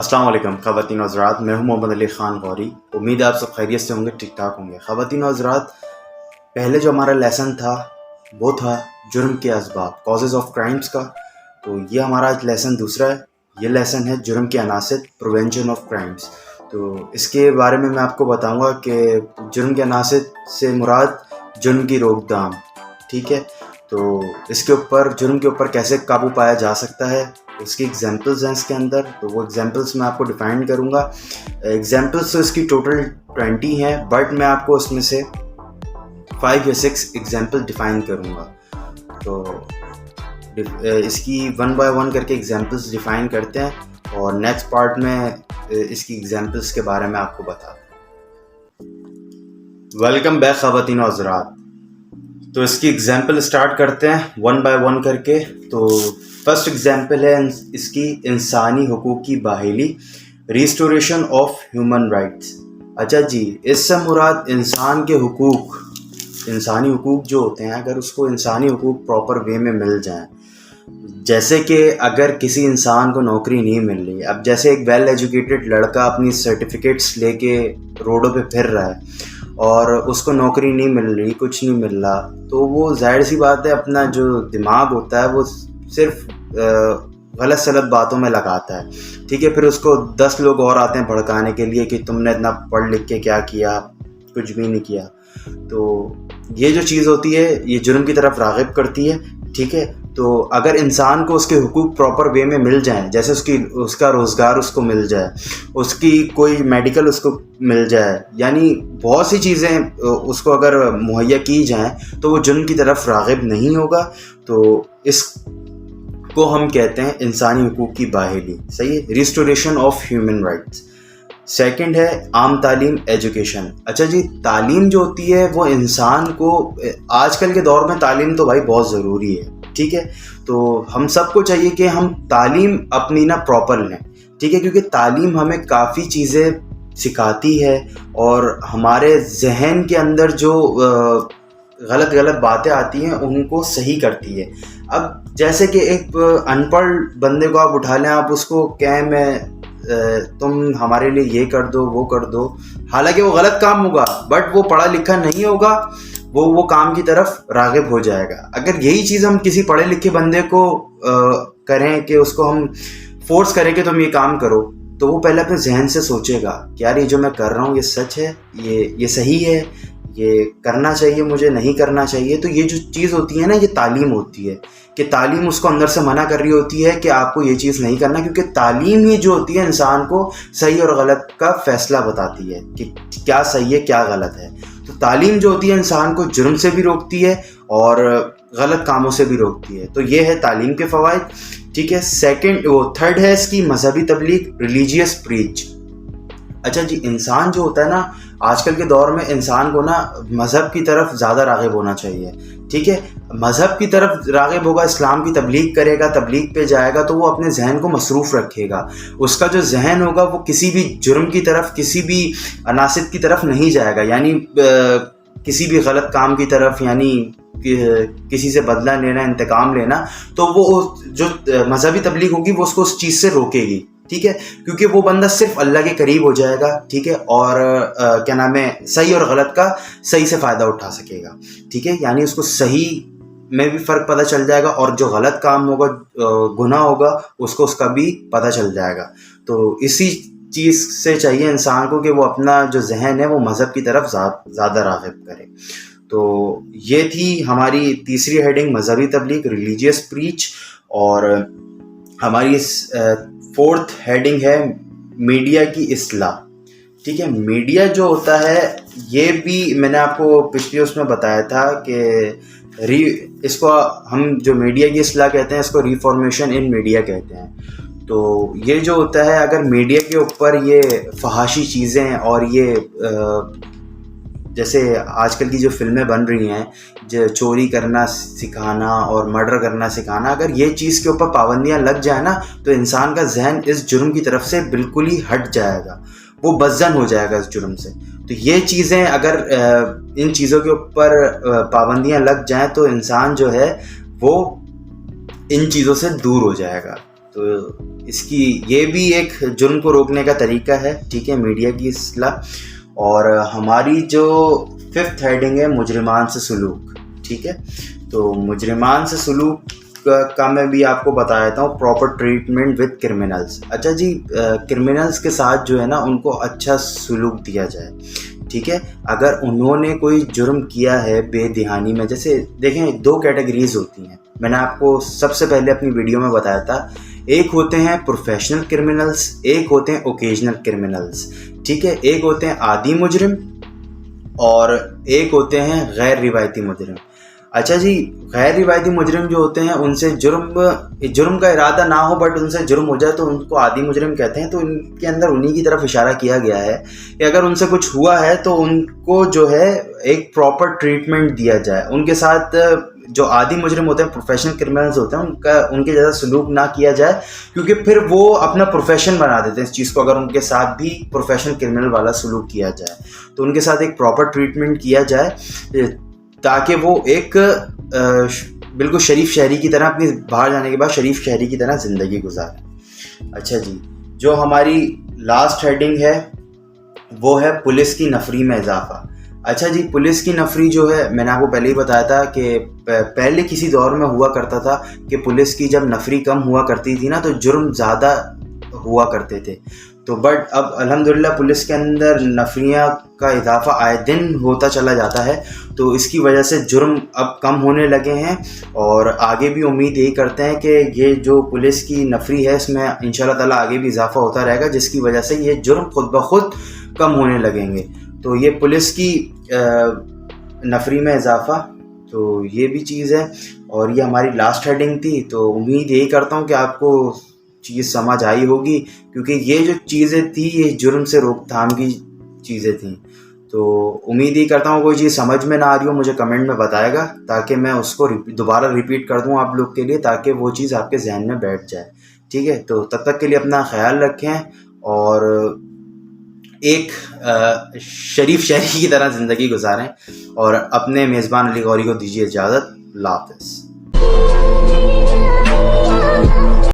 अस्सलाम वालेकुम ख़वातीन और हज़रात, मैं हूं मोहम्मद अली ख़ान गौरी। उम्मीद है आप सब खैरियत से होंगे, ठीक ठाक होंगे। ख़वातीन और हज़रात, पहले जो हमारा लेसन था वो था जुर्म के असबाब, कॉजेज़ ऑफ क्राइम्स का। तो ये हमारा आज लेसन दूसरा है। ये लेसन है जुर्म के अनासिर, प्रिवेंशन ऑफ क्राइम्स। तो इसके बारे में मैं आपको बताऊंगा कि जुर्म के अनासिर से मुराद जुर्म की रोकथाम, ठीक है। तो इसके ऊपर, जुर्म के ऊपर कैसे काबू पाया जा सकता है, उसकी एग्जांपल्स हैं इसके अंदर। तो वो एग्जांपल्स मैं आपको डिफाइन करूँगा। एग्जांपल्स तो इसकी टोटल 20 हैं, बट मैं आपको उसमें से 5 या 6 एग्जांपल डिफाइन करूँगा। तो इसकी 1 बाय 1 करके एग्जांपल्स डिफाइन करते हैं और नेक्स्ट पार्ट में इसकी एग्जांपल्स के बारे में आपको बताता हूँ। वेलकम बैक ख़वातीन और हज़रात। तो इसकी एग्जांपल स्टार्ट करते हैं 1 बाय 1 करके। तो फर्स्ट एग्जांपल है इसकी इंसानी हुकूक की बहाली, रिस्टोरेशन ऑफ ह्यूमन राइट्स। अच्छा जी, इससे मुराद इंसान के हुकूक, इंसानी हुकूक जो होते हैं, अगर उसको इंसानी हुकूक प्रॉपर वे में मिल जाएं, जैसे कि अगर किसी इंसान को नौकरी नहीं मिल रही, अब जैसे एक वेल एजुकेटेड लड़का अपनी सर्टिफिकेट्स लेके रोडों पे फिर रहा है और उसको नौकरी नहीं मिल रही, कुछ नहीं मिल रहा, तो वो जाहिर सी बात है अपना जो दिमाग होता है वो सिर्फ गलत सलत बातों में लगाता है, ठीक है। फिर उसको 10 लोग और आते हैं भड़काने के लिए कि तुमने इतना पढ़ लिख के क्या किया, कुछ भी नहीं किया। तो ये जो चीज़ होती है ये जुर्म की तरफ राग़िब करती है, ठीक है। तो अगर इंसान को उसके हुकूक प्रॉपर वे में मिल जाएं, जैसे उसका रोज़गार उसको मिल जाए, उसकी कोई मेडिकल उसको मिल जाए, यानी बहुत सी चीज़ें उसको अगर मुहैया की जाएं, तो वो जुर्म की तरफ राग़िब नहीं होगा। तो इस को हम कहते हैं इंसानी हुकूक की बहाली, सही है, restoration of human rights. Second है आम तालीम, एजुकेशन। अच्छा जी, तालीम जो होती है वो इंसान को, आजकल के दौर में तालीम तो भाई बहुत ज़रूरी है, ठीक है। तो हम सबको चाहिए कि हम तालीम अपनी ना प्रॉपर लें, ठीक है, क्योंकि तालीम हमें काफ़ी चीज़ें सिखाती है और हमारे जहन के अंदर जो गलत गलत बातें आती हैं उनको सही करती है। अब जैसे कि एक अनपढ़ बंदे को आप उठा लें, आप उसको कहें तुम हमारे लिए ये कर दो, वो कर दो, हालांकि वो गलत काम होगा, बट वो पढ़ा लिखा नहीं होगा, वो काम की तरफ राग़िब हो जाएगा। अगर यही चीज़ हम किसी पढ़े लिखे बंदे को करें कि उसको हम फोर्स करें कि तुम ये काम करो, तो वो पहले अपने जहन से सोचेगा कि यार ये जो मैं कर रहा हूँ ये सच है, ये सही है, ये करना चाहिए, मुझे नहीं करना चाहिए। तो ये जो चीज़ होती है ना, ये तालीम होती है कि तालीम उसको अंदर से मना कर रही होती है कि आपको ये चीज़ नहीं करना, क्योंकि तालीम ही जो होती है इंसान को सही और गलत का फैसला बताती है कि क्या सही है क्या गलत है। तो तालीम जो होती है इंसान को जुर्म से भी रोकती है और गलत कामों से भी रोकती है। तो ये है तालीम के फ़वाइद, ठीक है। थर्ड है इसकी मजहबी तबलीग, रिलीजियस प्रीच। अच्छा जी, इंसान जो होता है ना, आजकल के दौर में इंसान को ना मज़हब की तरफ ज़्यादा राग़िब होना चाहिए, ठीक है। मज़हब की तरफ राग़िब होगा, इस्लाम की तबलीग करेगा, तबलीग पे जाएगा, तो वो अपने जहन को मसरूफ़ रखेगा। उसका जो जहन होगा वो किसी भी जुर्म की तरफ, किसी भी अनासिब की तरफ नहीं जाएगा, यानी किसी भी गलत काम की तरफ, यानी किसी से बदला लेना, इंतकाम लेना। तो वो जो मज़हबी तबलीग होगी वो उसको उस चीज़ से रोकेगी, ठीक है, क्योंकि वो बंदा सिर्फ अल्लाह के करीब हो जाएगा, ठीक है, और क्या नाम है, सही और गलत का सही से फ़ायदा उठा सकेगा, ठीक है। यानी उसको सही में भी फ़र्क पता चल जाएगा और जो गलत काम होगा, गुनाह होगा, उसको उसका भी पता चल जाएगा। तो इसी चीज़ से चाहिए इंसान को कि वो अपना जो जहन है वो मज़हब की तरफ ज़्यादा राग़िब करे। तो ये थी हमारी तीसरी हेडिंग, मजहबी तबलीग, रिलीजियस प्रीच। और हमारी फोर्थ हेडिंग है मीडिया की इस्लाह, ठीक है। मीडिया जो होता है, ये भी मैंने आपको पिछली उसमें बताया था कि इसको हम जो मीडिया की इस्लाह कहते हैं, इसको रिफॉर्मेशन इन मीडिया कहते हैं। तो ये जो होता है, अगर मीडिया के ऊपर ये फहाशी चीज़ें और ये जैसे आजकल की जो फिल्में बन रही हैं, जो चोरी करना सिखाना और मर्डर करना सिखाना, अगर ये चीज़ के ऊपर पाबंदियां लग जाए ना, तो इंसान का जहन इस जुर्म की तरफ से बिल्कुल ही हट जाएगा, वो बज़्ज़न हो जाएगा इस जुर्म से। तो ये चीज़ें अगर इन चीज़ों के ऊपर पाबंदियां लग जाएं, तो इंसान जो है वो इन चीज़ों से दूर हो जाएगा, تو اس کی یہ بھی ایک جرم کو روکنے کا طریقہ ہے, ٹھیک ہے, میڈیا کی اصلاح. اور ہماری جو 5th ہیڈنگ ہے مجرمان سے سلوک, ٹھیک ہے. تو مجرمان سے سلوک کا میں بھی آپ کو بتا دیتا ہوں, پراپر ٹریٹمنٹ وتھ کرمنلز. اچھا جی, کرمنلز کے ساتھ جو ہے نا ان کو اچھا سلوک دیا جائے, ٹھیک ہے. اگر انہوں نے کوئی جرم کیا ہے بے دہانی میں, جیسے دیکھیں 2 کیٹیگریز ہوتی ہیں, میں نے آپ کو سب سے پہلے اپنی ویڈیو میں بتایا تھا. ایک ہوتے ہیں پروفیشنل کرمنلز, ایک ہوتے ہیں اوکیجنل کرمنلز, ٹھیک ہے. ایک ہوتے ہیں عادی مجرم اور ایک ہوتے ہیں غیر روایتی مجرم. اچھا جی, غیر روایتی مجرم جو ہوتے ہیں ان سے جرم کا ارادہ نہ ہو بٹ ان سے جرم ہو جائے تو ان کو عادی مجرم کہتے ہیں. تو ان کے اندر انہی کی طرف اشارہ کیا گیا ہے کہ اگر ان سے کچھ ہوا ہے تو ان کو جو ہے ایک پراپر ٹریٹمنٹ دیا جائے. ان کے ساتھ جو عادی مجرم ہوتے ہیں, پروفیشنل کرمنلز ہوتے ہیں, ان کے جیسا سلوک نہ کیا جائے, کیونکہ پھر وہ اپنا پروفیشن بنا دیتے ہیں اس چیز کو. اگر ان کے ساتھ بھی پروفیشنل کرمنل والا سلوک کیا جائے تو ان کے ساتھ ایک پراپر ٹریٹمنٹ کیا جائے تاکہ وہ ایک بالکل شریف شہری کی طرح اپنی باہر جانے کے بعد شریف شہری کی طرح زندگی گزاریں. اچھا جی, جو ہماری لاسٹ ہیڈنگ ہے وہ ہے پولیس کی نفری میں اضافہ. اچھا جی, پولیس کی نفری جو ہے میں نے آپ کو پہلے ہی بتایا تھا کہ پہلے کسی دور میں ہوا کرتا تھا کہ پولیس کی جب نفری کم ہوا کرتی تھی نا تو جرم زیادہ ہوا کرتے تھے. تو بٹ اب الحمدللہ پولیس کے اندر نفریاں کا اضافہ آئے دن ہوتا چلا جاتا ہے, تو اس کی وجہ سے جرم اب کم ہونے لگے ہیں. اور آگے بھی امید یہی کرتے ہیں کہ یہ جو پولیس کی نفری ہے اس میں انشاءاللہ تعالیٰ آگے بھی اضافہ ہوتا رہے گا, جس کی وجہ سے یہ جرم خود بخود کم ہونے لگیں گے. تو یہ پولیس کی نفری میں اضافہ, تو یہ بھی چیز ہے. اور یہ ہماری لاسٹ ہیڈنگ تھی, تو امید یہی کرتا ہوں کہ آپ کو چیز سمجھ آئی ہوگی, کیونکہ یہ جو چیزیں تھیں یہ جرم سے روک تھام کی چیزیں تھیں. تو امید ہی کرتا ہوں کوئی چیز سمجھ میں نہ آ رہی ہو مجھے کمنٹ میں بتائے گا, تاکہ میں اس کو دوبارہ ریپیٹ کر دوں آپ لوگ کے لیے, تاکہ وہ چیز آپ کے ذہن میں بیٹھ جائے, ٹھیک ہے. تو تب تک کے لیے اپنا خیال رکھیں اور ایک شریف شہری کی طرح زندگی گزاریں, اور اپنے میزبان علی غوری کو دیجیے اجازت. اللہ حافظ.